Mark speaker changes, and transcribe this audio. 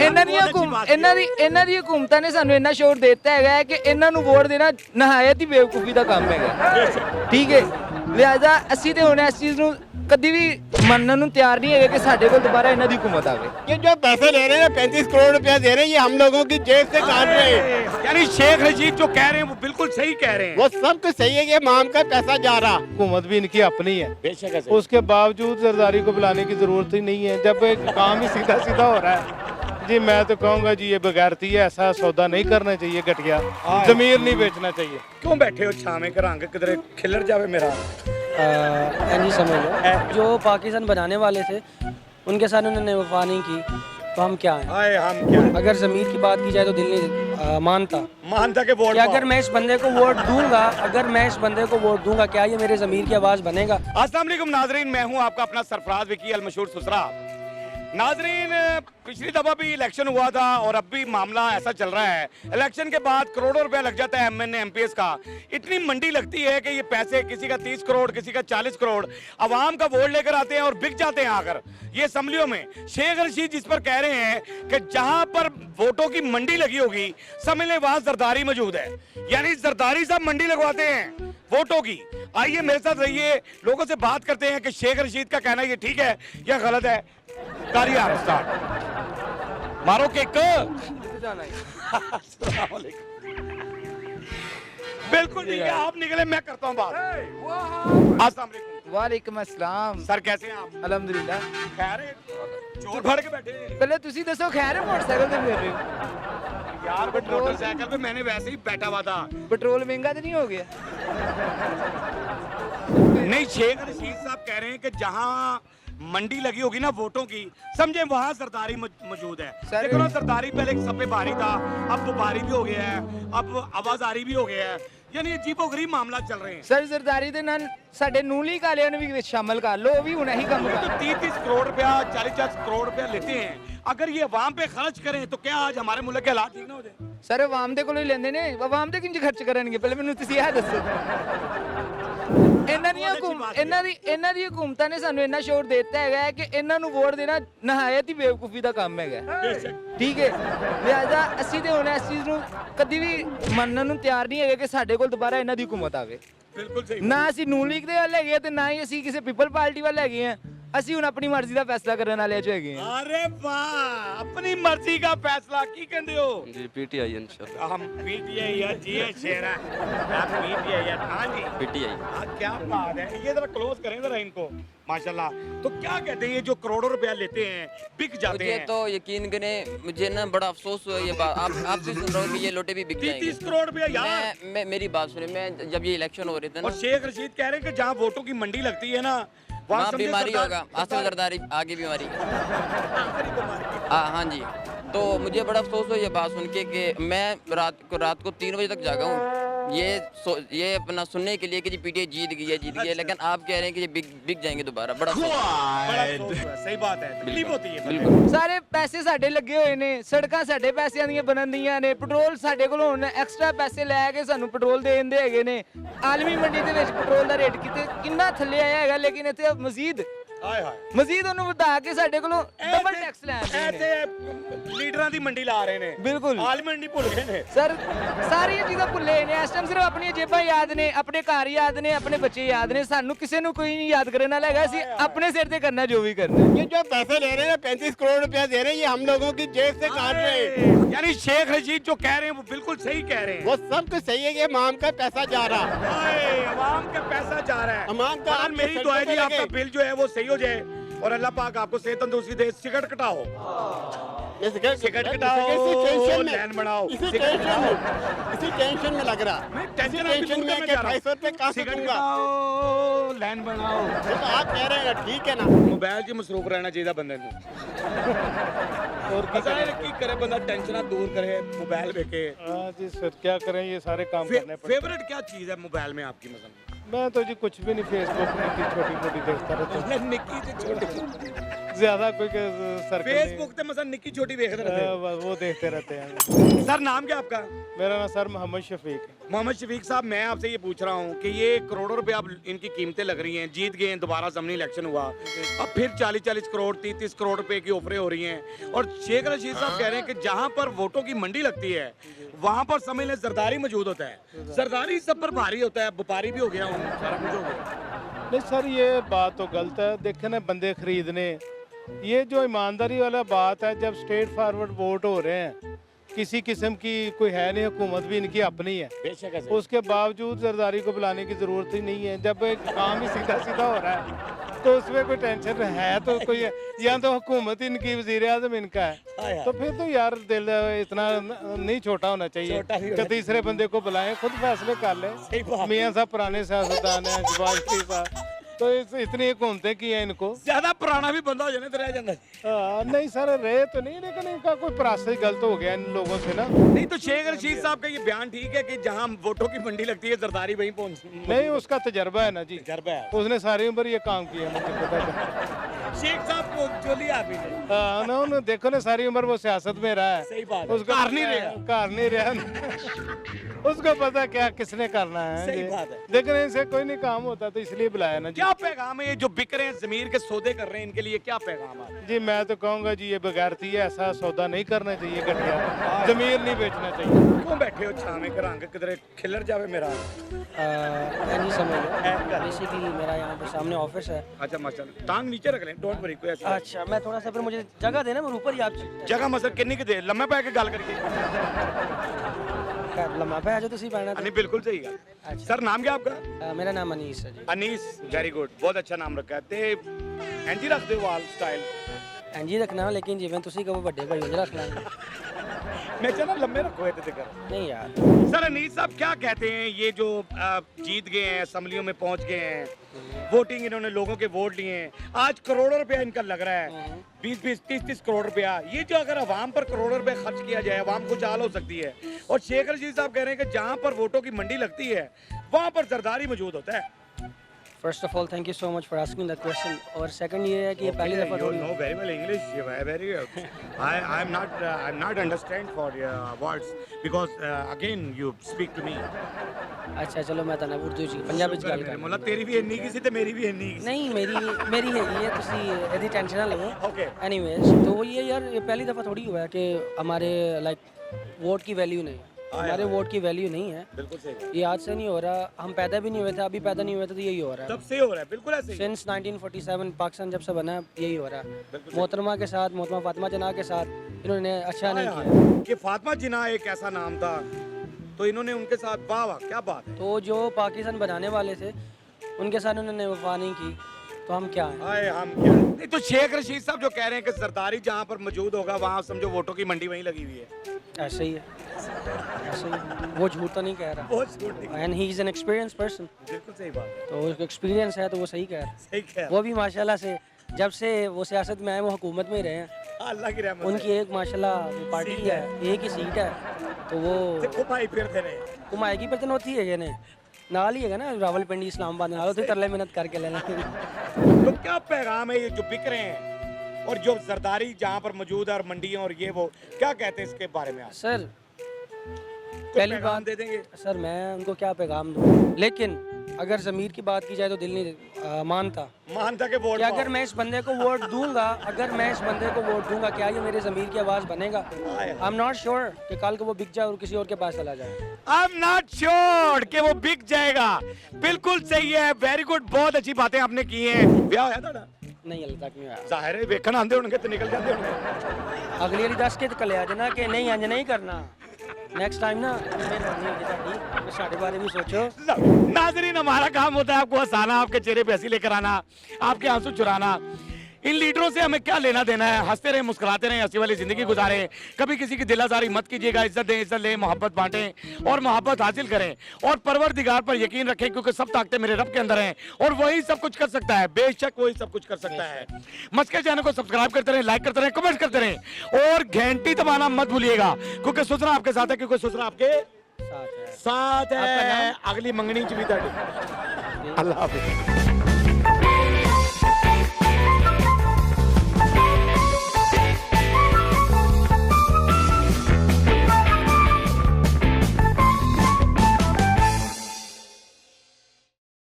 Speaker 1: ਇਹਨਾਂ ਦੀ ਹਕੂਮਤਾਂ ਨੇ ਸਾਨੂੰ ਇੰਨਾ ਸ਼ੋਰ ਦਿੱਤਾ ਹੈਗਾ ਕਿ ਇਹਨਾਂ ਨੂੰ ਵੋਟ ਦੇਣਾ ਨਹਾਇਤ ਹੀ ਬੇਵਕੂਫੀ ਦਾ ਕੰਮ ਹੈਗਾ। ਠੀਕ ਹੈ, ਲਿਹਾਜ਼ਾ ਅਸੀਂ ਤੇ ਹੁਣ ਇਸ ਚੀਜ਼ ਨੂੰ कभी भी मानने तैयार नहीं है कि साढ़े को दोबारा इन्हों की हुकूमत आवे।
Speaker 2: ये जो पैसे ले रहे हैं 35 करोड़ रुपया दे रहे हैं, ये हम लोगों की जेब से काट रहे हैं।
Speaker 3: यानी शेख रशीद जो कह रहे हैं वो बिल्कुल सही कह रहे हैं।
Speaker 2: वो सब कुछ सही है कि माम का पैसा जा रहा।
Speaker 4: हुकूमत भी इनकी अपनी है,
Speaker 3: बेशक है।
Speaker 4: उसके बावजूद जरदारी को बुलाने की जरूरत ही नहीं है जब काम ही सीधा सीधा हो रहा है। जी मैं तो कहूँगा जी ये बगैरती है, ऐसा सौदा नहीं करना चाहिए, घटिया जमीर नहीं बेचना चाहिए।
Speaker 3: क्यों बैठे हो छावे रंग किधरे खिलर जावे मेरा?
Speaker 5: नहीं समझ लो, जो पाकिस्तान बनाने वाले थे उनके साथ उन्होंने वफा नहीं की तो हम क्या हैं?
Speaker 3: आए हम क्या?
Speaker 5: अगर ज़मीर की बात की जाए तो दिल नहीं मानता
Speaker 3: के वोट
Speaker 5: कि अगर मैं इस बंदे को वोट दूंगा, क्या ये मेरे ज़मीर की आवाज़ बनेगा?
Speaker 3: अस्सलाम वालेकुम नाजरीन, मैं हूं आपका अपना सरफराज विकी अल मशहूर सुसरा। नाजरीन, पिछली दफा भी इलेक्शन हुआ था और अब भी मामला ऐसा चल रहा है। इलेक्शन के बाद करोड़ों रुपया लग जाता है एमएनए एमपीएस का। इतनी मंडी लगती है कि ये पैसे किसी का 30 करोड़ किसी का 40 करोड़ अवाम का वोट लेकर आते हैं और बिक जाते हैं आकर ये असम्बलियों में। शेख रशीद जिस पर कह रहे हैं कि जहां पर वोटों की मंडी लगी होगी समझ लें वहां जरदारी मौजूद है, यानी जरदारी साहब मंडी लगवाते हैं वोटों की। आइए मेरे साथ रहिए, लोगों से बात करते हैं कि शेख रशीद का कहना ये ठीक है या गलत है। मारो केक। बिल्कुल ठीक है, आप निकले मैं करता हूँ बात। अस्सलाम वालेकुम।
Speaker 1: वालेकुम अस्सलाम।
Speaker 3: सर कैसे हैं आप?
Speaker 1: अल्हम्दुलिल्लाह।
Speaker 3: खैर है, चोर भर के बैठे।
Speaker 1: पहले तुसी दसो खैर है, मोटरसाइकिल पे फिर रहे हो?
Speaker 3: यार मोटरसाइकिल पे मैंने वैसे ही बैठा हुआ था।
Speaker 1: पेट्रोल महंगा तो नहीं हो गया?
Speaker 3: नहीं, शेख रशीद साहब कह रहे हैं कि जहां मंडी लगी होगी ना वोटों की, समझे वहां सरदारी मौजूद है। देखो ना, सरदारी पहले एक सफे भारी था, अब बुबारी भी हो गया है, अब आवाजारी भी हो गया है, यानी अजीबो गरीब मामला चल रहे हैं।
Speaker 1: सर सरदारी दे नाल साडे नूली कालियां ने भी शामिल कर लो, भी हुन ही काम कर।
Speaker 3: तो 30 करोड़ रुपया 40 करोड़ रुपया लेते हैं, अगर ये अवाम पे खर्च करें तो क्या आज हमारे मुल्क के हालात ठीक ना हो जाए?
Speaker 1: सर अवाम दे कोलों ही लेंदे ने, अवाम दे किंज खर्च करनगे? पहले मैनूं तुसीं यह दसो। ਇਹਨਾਂ ਦੀ ਹਕੂਮਤਾਂ ਨੇ ਸਾਨੂੰ ਇੰਨਾ ਸ਼ੋਰ ਦਿੱਤਾ ਹੈਗਾ ਕਿ ਇਹਨਾਂ ਨੂੰ ਵੋਟ ਦੇਣਾ ਨਹਾਇਤ ਹੀ ਬੇਵਕੂਫੀ ਦਾ ਕੰਮ ਹੈਗਾ। ਠੀਕ ਹੈ, ਲਿਹਾਜ਼ਾ ਅਸੀਂ ਤੇ ਹੁਣ ਇਸ ਚੀਜ਼ ਨੂੰ ਕਦੀ ਵੀ ਮੰਨਣ ਨੂੰ ਤਿਆਰ ਨਹੀਂ ਹੈਗੇ ਕਿ ਸਾਡੇ ਕੋਲ ਦੁਬਾਰਾ ਇਹਨਾਂ ਦੀ ਹਕੂਮਤ ਆਵੇ।
Speaker 3: ਬਿਲਕੁਲ ਸਹੀ।
Speaker 1: ਨਾ ਅਸੀਂ ਨੂਨ ਲੀਗ ਦੇ ਵੱਲ ਹੈਗੇ ਤੇ ਨਾ ਹੀ ਅਸੀਂ ਕਿਸੇ ਪੀਪਲ ਪਾਰਟੀ ਵੱਲ ਹੈਗੇ ਆ। ਅਸੀਂ ਹੁਣ ਆਪਣੀ ਮਰਜ਼ੀ ਦਾ ਫੈਸਲਾ ਕਰਨ ਵਾਲੇ ਚ ਹੈਗੇ ਆ।
Speaker 3: अरे वाह, अपनी मर्जी का फैसला की कहते हो?
Speaker 6: जी पीटीआई इंशाल्लाह।
Speaker 3: हम पीटीआई है जी, शेरा आप पीटीआई है। हाँ जी
Speaker 6: पीटीआई।
Speaker 3: क्या बात है, ये जरा क्लोज करें जरा इनको माशाल्लाह। तो क्या कहते हैं ये जो करोड़ों रुपया लेते हैं बिक जाते
Speaker 6: मुझे
Speaker 3: हैं?
Speaker 6: तो यकीन करें, मुझे ना बड़ा अफसोस हुआ ये बात। आप से सुन रहा हूँ कि ये लोटे भी बिक जाएंगे।
Speaker 3: 30 करोड़ रुपया यार।
Speaker 6: मैं मेरी बात सुने, मैं जब ये इलेक्शन हो रहे थे
Speaker 3: और
Speaker 6: ना,
Speaker 3: शेख रशीद कह रहे हैं कि जहाँ वोटों की मंडी लगती है ना
Speaker 6: वहाँ बीमारी होगा, असल जरदारी आगे बीमारी। हाँ जी, तो मुझे बड़ा अफसोस हो ये बात सुन के कि मैं रात को 3 बजे तक जागा हूँ ये अपना सुनने के लिए कि जी पीटीआई जीत गई है, लेकिन आप कह रहे हैं कि ये बिक जाएंगे दोबारा। बड़ा
Speaker 3: सही बात है, तकलीफ होती है।
Speaker 1: ਸਾਰੇ ਪੈਸੇ ਸਾਡੇ ਲੱਗੇ ਹੋਏ ਨੇ, ਸੜਕਾਂ ਸਾਡੇ ਪੈਸਿਆਂ ਦੀਆਂ ਬਣਦੀਆਂ ਨੇ, ਪੈਟਰੋਲ ਸਾਡੇ ਕੋਲੋਂ ਹੁਣ ਐਕਸਟਰਾ ਪੈਸੇ ਲੈ ਕੇ ਸਾਨੂੰ ਪੈਟਰੋਲ ਦੇ ਦਿੰਦੇ ਹੈਗੇ ਨੇ। ਆਲਮੀ ਮੰਡੀ ਦੇ ਵਿੱਚ ਪੈਟਰੋਲ ਦਾ ਰੇਟ ਕਿੰਨਾ ਥੱਲੇ ਆਇਆ ਹੈਗਾ, ਲੇਕਿਨ ਇੱਥੇ ਮਜ਼ੀਦ ਉਹਨੂੰ ਵਧਾ ਕੇ ਸਾਡੇ ਕੋਲੋਂ ਡਬਲ ਟੈਕਸ ਲੈ ਆਉਂਦੇ ਨੇ।
Speaker 3: ਲੀਡਰਾਂ ਦੀ ਮੰਡੀ ਲਾ ਰਹੇ ਨੇ,
Speaker 1: ਬਿਲਕੁਲ
Speaker 3: ਆਲਮੀ ਮੰਡੀ ਭੁੱਲ ਗਏ ਨੇ
Speaker 1: ਸਰ। ਸਾਰੀਆਂ ਚੀਜ਼ਾਂ ਭੁੱਲੇ ਨੇ ਇਸ ਟਾਈਮ, ਸਿਰਫ ਆਪਣੀਆਂ ਜੇਬਾਂ ਯਾਦ ਨੇ, ਆਪਣੇ ਘਰ ਯਾਦ ਨੇ, ਆਪਣੇ ਬੱਚੇ ਯਾਦ ਨੇ। ਸਾਨੂੰ ਕਿਸੇ ਨੂੰ ਕੋਈ ਨਹੀਂ ਯਾਦ ਕਰਨ ਵਾਲਾ ਹੈਗਾ, ਅਸੀਂ ਆਪਣੇ ਸਿਰ ਤੇ ਕਰਨਾ ਜੋ ਵੀ करना।
Speaker 2: ये जो पैसे ले रहे हैं 35 करोड़ रुपया दे रहे हैं, ये हम लोगों की जेब से काट रहे हैं।
Speaker 3: यानी शेख रशीद जो कह रहे हैं वो बिल्कुल सही कह रहे हैं।
Speaker 2: वो सब कुछ सही है कि माम का पैसा जा रहा।
Speaker 3: अवाम का पैसा जा रहा है।
Speaker 2: अवाम का
Speaker 3: मेरी दुआ है जी आपका बिल जो है वो सही हो जाए और अल्लाह पाक आपको सेहत तंदुरुस्ती दे। सिगरेट कटाओ, सिगरेट कटाओ, लैन बनाओ।
Speaker 2: इसी टेंशन में लग रहा।
Speaker 3: टेंशन में
Speaker 2: 250 रुपए कहाँ से दूंगा?
Speaker 3: लैन बनाओ।
Speaker 2: तो आप कह रहे हैं ठीक है ना,
Speaker 3: मोबाइल च मसरूफ रहना चाहिए बंदे को। और की करे बंदा टेंशन दूर करे मोबाइल देखे।
Speaker 4: हाँ जी सर, क्या करें, ये सारे काम करने पड़ते।
Speaker 3: फेवरेट क्या चीज है मोबाइल में आपकी? मतलब
Speaker 4: मैं तो जी कुछ भी नहीं, फेसबुक निकी छोटी मोटी देखता रहता हूँ।
Speaker 3: निकी से छोटी
Speaker 4: ज्यादा कोई सर्कल
Speaker 3: फेसबुक पे मसलन निक्की छोटी देखते रहते
Speaker 4: वो देखते रहते हैं।
Speaker 3: हैं। सर नाम क्या आपका?
Speaker 4: मेरा नाम सर मोहम्मद शफीक है।
Speaker 3: मोहम्मद शफीक साहब, मैं आपसे ये पूछ रहा हूँ कि ये करोड़ों रुपए अब इनकी कीमतें लग रही हैं, जीत गए हैं, दोबारा ज़मीनी इलेक्शन हुआ, अब फिर 40-40 करोड़ 30-30 करोड़ रुपए की ऑफरें हो रही हैं, और शेख रशीद साहब कह रहे हैं कि जहाँ पर वोटों की मंडी लगती है वहाँ पर समझ लें जरदारी मौजूद होता है, जरदारी सब पर भारी होता है, व्यापारी भी हो गया हूँ, सारा कुछ हो गया।
Speaker 4: नहीं सर, ये बात तो गलत है। देखे ना बंदे खरीदने, ये जो ईमानदारी वाला बात है, जब स्ट्रेट फॉरवर्ड वोट हो रहे हैं, किसी किस्म की कोई है नहीं, हुकूमत भी इनकी अपनी है,
Speaker 3: बेशक है।
Speaker 4: उसके बावजूद जरदारी को बुलाने की ज़रूरत ही नहीं है। जब एक काम ही सीधा सीधा हो रहा है तो उसमें कोई टेंशन है तो कोई, या तो हुकूमत इनकी, वज़ीर आज़म इनका है, तो फिर तो यार दिल इतना नहीं छोटा होना चाहिए कि तीसरे बंदे को बुलाएं, खुद फैसले कर लें। मियाँ साहब पुराने सियासतदान हैं, शहबाज शरीफ साहब, तो इतनी हुकूमतें की हैं इनको।
Speaker 3: ज्यादा पुराना भी बंदा हो जाने तो रह जाता।
Speaker 4: नहीं सर, रहे तो नहीं, लेकिन इनका कोई प्रोसेस गलत हो गया इन लोगों से ना।
Speaker 3: नहीं तो शेख रशीद साहब का ये बयान ठीक है कि जहाँ वोटों की मंडी लगती है जरदारी वहीं पहुंच।
Speaker 4: नहीं, उसका तजर्बा है ना जी,
Speaker 3: तजर्बा है।
Speaker 4: उसने सारी उम्र ये काम किया, मुझे पता है।
Speaker 3: शेख साहब को जो लिया अभी ने।
Speaker 4: ना उन्होंने देखो ना, सारी उम्र वो सियासत में रहा है।
Speaker 3: सही बात है।
Speaker 4: उसको
Speaker 3: कार नहीं रहा।
Speaker 4: कार नहीं रहा उसको पता क्या किसने करना है।
Speaker 3: सही बात है।
Speaker 4: लेकिन इनसे कोई नहीं काम होता, तो इसलिए बुलाया ना जी।
Speaker 3: क्या पैगाम है ये जो बिक रहे हैं, जमीर के सौदे कर रहे हैं, इनके लिए क्या पैगाम है?
Speaker 4: जी मैं तो कहूँगा जी, ये बगैरती है, ऐसा सौदा नहीं करना चाहिए, घटिया जमीर नहीं बेचना चाहिए।
Speaker 3: क्यों बैठे हो छावे के रंग किधर खिलर जावे मेरा?
Speaker 5: नहीं समझ लो, बेसिकली मेरा यहाँ पे सामने ऑफिस है।
Speaker 3: अच्छा माशाल्लाह, टांग नीचे रख लें, डोंट वरी, कोई ऐसा
Speaker 5: अच्छा, मैं थोड़ा सा फिर मुझे जगह देना, मैं ऊपर ही आप
Speaker 3: जगह मसल किन्नी की दे लम्बे पै के गल करके।
Speaker 5: लम्हा पे आ जाओ, तुसी पैना
Speaker 3: नहीं बिल्कुल सही है।
Speaker 5: अच्छा।
Speaker 3: सर नाम क्या आपका?
Speaker 5: मेरा नाम अनीस है जी।
Speaker 3: अनीस, वेरी गुड, बहुत अच्छा नाम रखा है। ते एंजी रख दे वाल स्टाइल
Speaker 5: इंजी रखना, लेकिन जिवें तुसी कहो बड़े भाई उंज रख लांगे।
Speaker 3: मैं चला लंबे रखो ये कर।
Speaker 5: नहीं यार।
Speaker 3: सर अनीस साहब क्या कहते हैं, ये जो जीत गए हैं, असम्बलियों में पहुंच गए हैं, वोटिंग इन्होंने लोगों के वोट लिए हैं, आज करोड़ों रुपया इनका लग रहा है, 20-20, 30-30 करोड़ रुपया, ये जो अगर अवाम पर करोड़ों रुपए खर्च किया जाए, अवाम को चाल हो सकती है। और शेख रशीद साहब कह रहे हैं कि जहाँ पर वोटों की मंडी लगती है वहाँ पर जरदारी मौजूद होता है।
Speaker 5: First of all thank you so much for asking that question. और सेकंड ये है कि ये पहली दफा
Speaker 3: You know very well English. Very good. I'm not understand for your words because again you speak to me.
Speaker 5: अच्छा चलो मैं ताना उर्दू जी पंजाबी च गल कर।
Speaker 3: मोला तेरी भी इन्नी किसी ते मेरी भी इन्नी किसी।
Speaker 5: नहीं मेरी हैगी है, तुसी एदी टेंशन ना लो।
Speaker 3: Okay.
Speaker 5: एनीवेज, तो वो ये यार, ये पहली दफा थोड़ी हुआ है कि हमारे लाइक वोट की वैल्यू नहीं, हमारे वोट की वैल्यू नहीं है।
Speaker 3: बिल्कुल सही।
Speaker 5: ये आज से नहीं हो रहा, हम पैदा भी नहीं हुए थे, अभी पैदा नहीं हुए थे, तो यही हो रहा है।
Speaker 3: तब से हो रहा है, बिल्कुल ऐसे ही।
Speaker 5: सिंस 1947 पाकिस्तान जब से बना है, यही हो रहा है। मोहतरमा के साथ, मोहतरमा फातिमा जना के साथ इन्होंने अच्छा नहीं किया।
Speaker 3: कि फातिमा जिना एक ऐसा नाम था, तो इन्होंने उनके साथ, वाह वाह क्या बात है।
Speaker 5: तो जो पाकिस्तान बनाने वाले थे उनके साथ उन्होंने वफा नहीं की, तो हम क्या हैं?
Speaker 3: आए हम क्या? नहीं तो शेख रशीद साहब जो कह रहे हैं कि जरदारी जहाँ पर मौजूद होगा वहाँ समझो वोटों की मंडी वहीं लगी हुई है।
Speaker 5: ऐसे ही है, ऐसे ही है। वो झूठ तो नहीं कह रहा,
Speaker 3: बहुत झूठ नहीं।
Speaker 5: And he is an experience person.
Speaker 3: बिल्कुल सही बात है।
Speaker 5: तो उसका एक्सपीरियंस है, तो वो सही कह रहा है।
Speaker 3: सही कह
Speaker 5: वो भी माशाल्लाह से जब से वो सियासत में आए, वो हुकूमत में ही रहे हैं।
Speaker 3: अल्लाह की रहमत
Speaker 5: उनकी एक माशाल्लाह पार्टी है, एक ही सीट है, तो वो
Speaker 3: से घुमाई फिरते रहे।
Speaker 5: घुमाएगी पर होती है ने नाल ही है ना, रावलपिंडी इस्लामाबाद नाल होते, तरले मेहनत करके ले लेंगे।
Speaker 3: तो क्या पैगाम है ये जो बिक रहे हैं और जो जरदारी जहाँ पर मौजूद है और मंडियाँ और ये वो, क्या कहते हैं इसके बारे में आप?
Speaker 5: सर
Speaker 3: तो
Speaker 5: पहली
Speaker 3: पैगाम
Speaker 5: बात
Speaker 3: दे देंगे।
Speaker 5: सर, मैं उनको क्या पैगाम दूँ, लेकिन अगर ज़मीर की बात की जाए तो दिल नहीं मानता
Speaker 3: के वोट
Speaker 5: कि अगर मैं इस बंदे को वोट दूंगा, अगर मैं इस बंदे को वोट दूंगा, क्या ये मेरे ज़मीर की आवाज़ बनेगा? आई एम नॉट श्योर कि कल को वो बिक जाए और किसी और के पास चला जाए।
Speaker 3: आई एम नॉट श्योर कि वो बिक जाएगा। बिल्कुल सही है, वेरी गुड, बहुत अच्छी बातें आपने की हैं। ब्याह होया ਤੁਹਾਡਾ?
Speaker 5: नहीं अल्लाह तक नहीं आया।
Speaker 3: ज़ाहिर है वेखण आंदे होणगे ते निकल जाते होणगे।
Speaker 5: अगली वाली दस के कले आ जाना कि नहीं अंज नहीं करना, नेक्स्ट टाइम ना मेहरबानी होगी साडी, साडे बारे भी सोचो।
Speaker 3: नाज़रीन, हमारा काम होता है आपको हंसाना, आपके चेहरे पे हंसी लेकर आना, आपके आंसू चुराना। इन लीडरों से हमें क्या लेना देना है? हंसते रहें, मुस्कुराते रहें, हंसी वाली जिंदगी गुजारें, कभी किसी की दिलाजारी मत कीजिएगा, इज्जत दें, इज्जत लें, मोहब्बत बांटें और मोहब्बत हासिल करें, और परवरदिगार पर यकीन रखें, क्योंकि सब ताकतें मेरे रब के अंदर हैं और वही सब कुछ कर सकता है, बेशक वही सब कुछ कर सकता है। मस्के चैनल को सब्सक्राइब करते रहें, लाइक करते रहें, कमेंट करते रहें और घंटी दबाना मत भूलिएगा, क्योंकि सुसरा आपके साथ है, क्योंकि सुसरा आपके साथ है। अगली मंगनी च भी। अल्लाह हाफिज़।